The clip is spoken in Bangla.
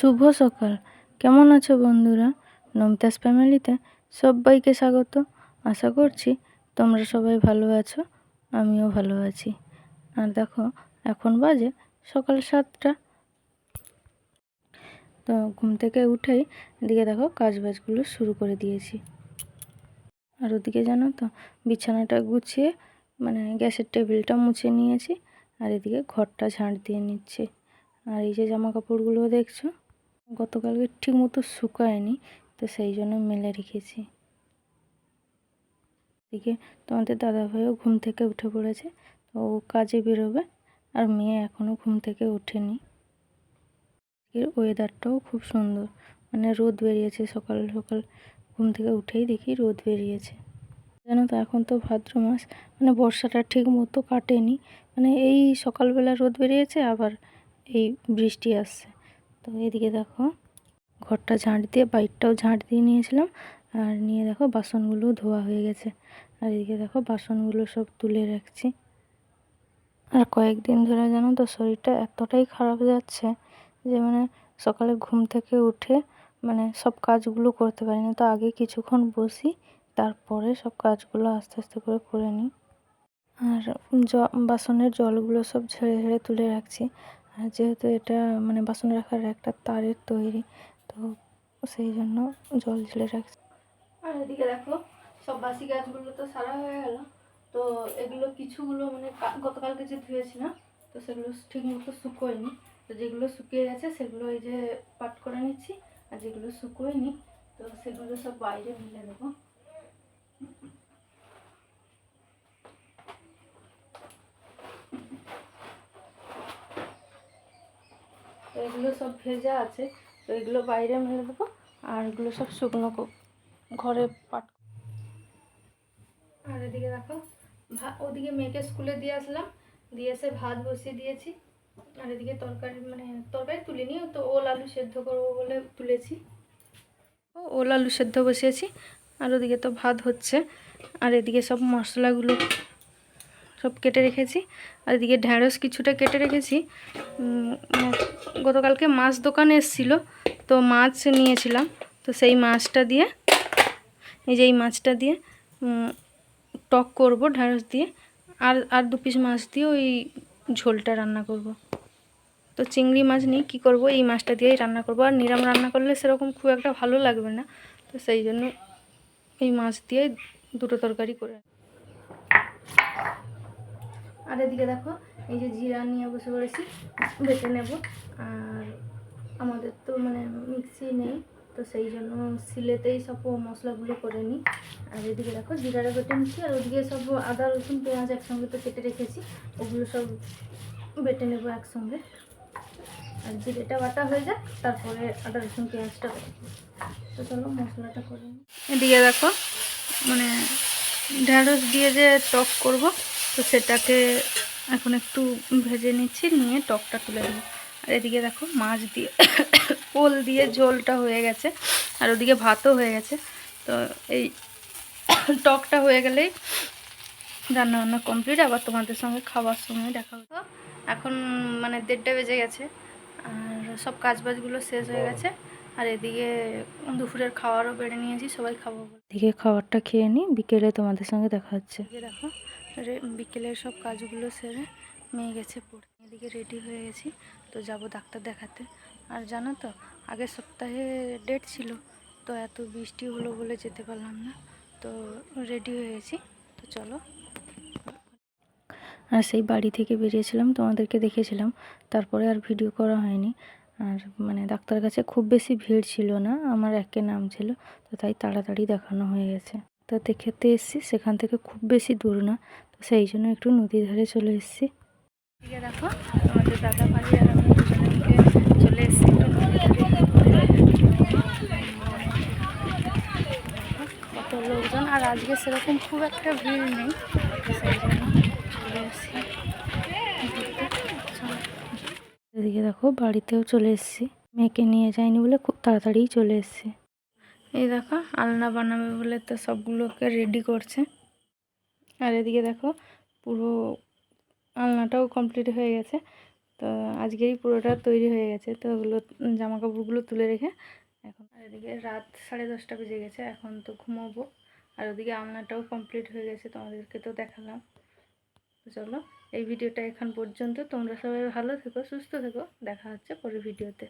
শুভ সকাল। কেমন আছো বন্ধুরা? নমিতাস ফ্যামিলিতে সবাইকে স্বাগত। আশা করছি তোমরা সবাই ভালো আছো, আমিও ভালো আছি। আর দেখো এখন বাজে সকাল 7টা। তো ঘুম থেকে উঠেই এদিকে দেখো কাজবাজগুলো শুরু করে দিয়েছি। আর ওদিকে জানো তো বিছানাটা গুছিয়ে গ্যাসের টেবিলটা মুছে নিয়েছি। আর এদিকে ঘরটা ঝাঁট দিয়ে নিচ্ছি। আর এই যে জামা কাপড়গুলো দেখছো গতকালকে ঠিক মতো শুকায়নি, তো সেই জন্য মেলে রেখেছি। এদিকে তোমাদের দাদাভাইও ঘুম থেকে উঠে পড়েছে, তো ও কাজে বেরোবে। আর মেয়ে এখনও ঘুম থেকে ওঠেনি। এর ওয়েদারটাও খুব সুন্দর, রোদ বেরিয়েছে। সকাল সকাল ঘুম থেকে উঠেই দেখি রোদ বেরিয়েছে। জানো তো এখন তো ভাদ্র মাস, বর্ষাটা ঠিক মতো কাটেনি। এই সকালবেলা রোদ বেরিয়েছে, আবার এই বৃষ্টি আসছে। তো এদিকে দেখো ঘরটা ঝাঁট দিয়ে বাইরটাও ঝাঁট দিয়ে নিয়েছিলাম। আর নিয়ে দেখো বাসনগুলো ধোয়া হয়ে গেছে। আর এদিকে দেখো বাসনগুলো সব তুলে রাখছি। আর কয়েকদিন ধরে জানো তো শরীরটা এতটাই খারাপ যাচ্ছে যে সকালে ঘুম থেকে উঠে সব কাজগুলো করতে পারি না। তো আগে কিছুক্ষণ বসি, তারপরে সব কাজগুলো আস্তে আস্তে করে নিই। আর বাসনের জলগুলো সব ঝেড়ে ঝেড়ে তুলে রাখছি। আর যেহেতু এটা বাসন রাখার একটা তারের তৈরি, তো সেই জন্য জল ঝেড়ে রাখছি। আর এদিকে দেখো সব বাসি গাছগুলো তো সারা হয়ে গেল। তো এগুলো কিছুগুলো গতকালকে যে ধুয়েছিলাম, তো সেগুলো ঠিক মতো শুকোয়নি। তো যেগুলো শুকিয়ে গেছে সেগুলো এই যে পাট করে নিচ্ছি। আর যেগুলো শুকোয়নি তো সেগুলো সব বাইরে ফেলে দেবো। তো এগুলো সব ভেজা আছে, তো এগুলো বাইরে মেলে দেবো। আর এগুলো সব শুকনো ঘরে পাট। আর এদিকে দেখো ওদিকে মেয়েকে স্কুলে দিয়ে আসলাম, দিয়ে এসে ভাত বসিয়ে দিয়েছি। আর এদিকে তরকারি তুলিনি, তো ওল আলু সেদ্ধ করবো বলে তুলেছি। ওল আলু সেদ্ধ বসিয়েছি। আর ওদিকে তো ভাত হচ্ছে। আর এদিকে সব মশলাগুলো সব কেটে রেখেছি। আর এদিকে ঢ্যাঁড়স কিছুটা কেটে রেখেছি। গতকালকে মাছ দোকানে এসেছিলো, তো মাছ নিয়েছিলাম। তো সেই মাছটা দিয়ে এই মাছটা দিয়ে টক করব ঢ্যাঁড়স দিয়ে। আর 2 পিস মাছ দিয়ে ওই ঝোলটা রান্না করব। তো চিংড়ি মাছ নিয়ে কী করব, এই মাছটা দিয়েই রান্না করব। আর নিরাম রান্না করলে সেরকম খুব একটা ভালো লাগবে না, তো সেই জন্য এই মাছ দিয়ে দুটো তরকারি করে। আর এদিকে দেখো এই যে জিরা নিয়ে বসে পড়েছি, বেটে নেব। আর আমাদের তো মিক্সি নেই, তো সেই জন্য সিলেতেই সব মশলাগুলো করে নিই। আর এদিকে দেখো জিরাটা বেটে নিচ্ছি। আর ওদিকে সব আদা রসুন পেঁয়াজ একসঙ্গে তো কেটে রেখেছি, ওগুলো সব বেটে নেব একসঙ্গে। আর জিরেটা বাটা হয়ে যাক, তারপরে আদা রসুন পেঁয়াজটা বেটে। তো চলো মশলাটা করে নিই। এদিকে দেখো ঢ্যাঁড়স দিয়ে যে টক করব, তো সেটাকে এখন একটু ভেজে নিচ্ছি, নিয়ে টকটা তুলে দেবো। আর এদিকে দেখো মাছ দিয়ে ওল দিয়ে ঝোলটা হয়ে গেছে। আর ওদিকে ভাতও হয়ে গেছে। তো এই টকটা হয়ে গেলেই রান্নাবান্না কমপ্লিট। আবার তোমাদের সঙ্গে খাওয়ার সময় দেখা হতো। এখন 1:30 বেজে গেছে। আর সব কাজবাজগুলো শেষ হয়ে গেছে। আর এদিকে দুপুরের খাওয়ারও বেড়ে নিয়েছি, সবাই খাবো বলে। এদিকে খাবারটা খেয়ে নিই, বিকেলে তোমাদের সঙ্গে দেখা হচ্ছে। দেখো বিকেলের সব কাজগুলো সেরে মেয়ে গেছে পড়ে। এদিকে রেডি হয়ে গেছি, তো যাব ডাক্তার দেখাতে। আর জানো তো আগের সপ্তাহে ডেট ছিল, তো এত বৃষ্টি হলো বলে যেতে পারলাম না। তো রেডি হয়ে গেছি, তো চলো। আর সেই বাড়ি থেকে বেরিয়েছিলাম, তোমাদেরকে দেখেছিলাম, তারপরে আর ভিডিও করা হয়নি। আর ডাক্তার কাছে খুব বেশি ভিড় ছিল না, আমার একে নাম ছিল, তো তাই তাড়াতাড়ি দেখানো হয়ে গেছে। তো দেখাতে এসেছি, সেখান থেকে খুব বেশি দূর না, তো সেই জন্য একটু নদীর ধারে চলে এসেছি। দেখো আমাদের দাদা ভাই আর আমি দুজনকে চলে এসেছি কত লোকজন। আর আজকে সেরকম খুব একটা ভিড় নেই, সেই জন্য চলে এসেছি। এদিকে দেখো বাড়িতেও চলে এসেছি, মেয়েকে নিয়ে যাইনি বলে খুব তাড়াতাড়ি চলে এসেছি। এই দেখো আলনা বানাবে বলে তো সবগুলোকে রেডি করছে। আর এদিকে দেখো পুরো আলনাটাও কমপ্লিট হয়ে গেছে, তো আজকেই পুরোটা তৈরি হয়ে গেছে। তো ওগুলো জামা কাপড়গুলো তুলে রেখে এখন আর এদিকে রাত 10:30 বেজে গেছে, এখন তো ঘুমোবো। আর ওদিকে আলনাটাও কমপ্লিট হয়ে গেছে, তোমাদেরকে তো দেখালাম। তো চলো এই ভিডিওটা এখন পর্যন্ত, তোমরা সবাই ভালো থেকো, সুস্থ থেকো, দেখা হচ্ছে পরের ভিডিওতে।